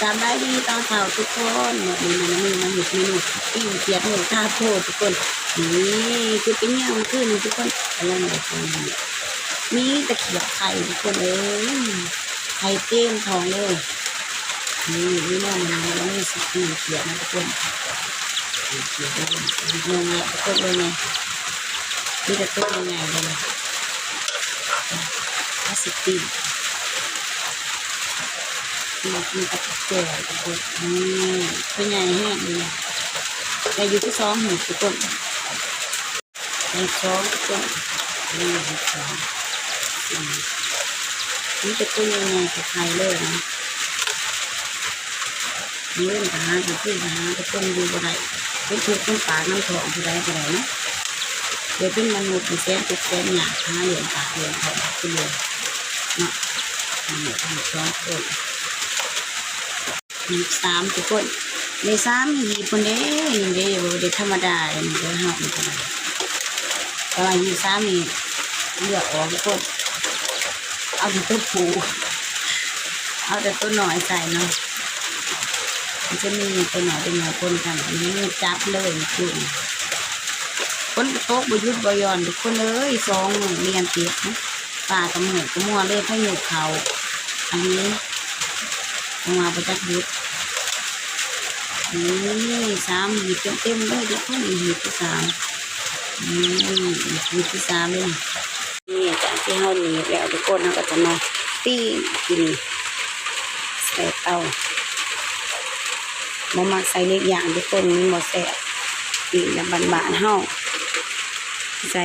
สบายดีตอนเช้าทุกคนวันนี้มันมาเห็ดเมนูปิ้งเขียดหมูข้าวโพดทุกคนนี่คือเป็นย่างขึ้นทุกคนอะไรแบบนี้มีตะเขียบไข่ทุกคนไข่เต็มท้องเลยนี่น้องมันแล้วนี่สิปิ้งเขียดนะทุกคนเขียดเลยงงเลยทุกคนเลยไงนี่จะต้มยังไงเลยถ้าสิปิ้งมากินกับแจ่วทุกคนเป็นไงแห้งเลยแต่อยู่ที่2หูทุกคนใน2ทุกคนนี่นี่จะเป็นยังไงกับไข่เลยนะนี่เรื่องอาหารกับที่อาหารทุกคนดูอะไรเป็นทุกคนปากน้ำทองอะไรอะไรนะเดี๋ยวเป็นมนุษย์แสนทุกแสนหยาบหาเหรียญปากเหรียญทองขึ้นเลยเนาะนี่ทั้ง2คน3ทุกคนใน3หีบคนเด้นี่เด้บ่ได้ธรรมดาเลยนี่เด้อเฮานี่ก็ได้แต่ว่าหีบ3นี่เลือกออกทุกคนเอาแต่ตัวผูเอาแต่ตัวหน่อยใส่เนาะมันจะมีตัวหน่อยเป็นหน่อยคนกันอันนี้จับเลยคือคนโต๊ะบ่หยุดบ่หย่อนทุกคนเลย2มื้อเรียนติดนะป่ากับหมูกับมัวเลยพายุเขาอันนี้มาประจักษ์ยุดนี่3หีบเต็มเลยทุกคนหีบที่3หีบที่3เลยนี่จากที่เฮาหนีแล้วทุกคนเราก็จะมาปิ้งกินใส่เตาบ่มาใส่เล็กอย่างทุกคนมีหมดแซ่บปิ้งแบบบานๆเฮาใส่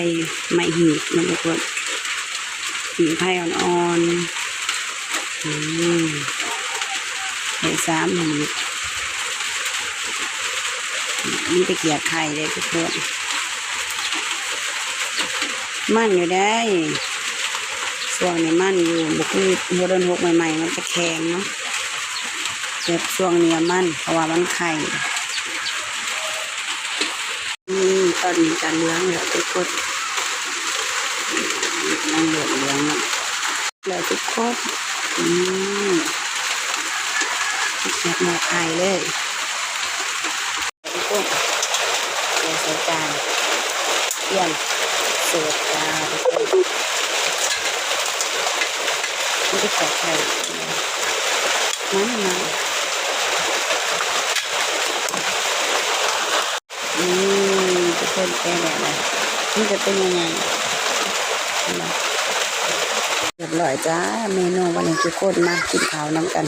ไม้หีบนะทุกคนปิ้งไผ่อ่อนๆใส่3หีบมีตะเกียบไข่เลยทุกคนมันอยู่ได้ช่วงนี้มันอยู่บุกคือหัวเดินหกใหม่ๆมันจะแข็งเนาะแต่ช่วงนี้มันเพราะว่ามันไข่ตอนนี้การเลี้ยงแล้วทุกคนนั่งเลี้ยงแล้วทุกคนเก็บหมดไข่เลยทุกคนเดี๋ยวใส่จานเตรียมเสิร์ฟจานไม่ได้ใส่ไข่มาทุกคนแกะแบบนี้นี่จะเป็นยังไงเรียบร้อยจ้าเมนูวันนี้ทุกคนมากินข้าวน้ำกัน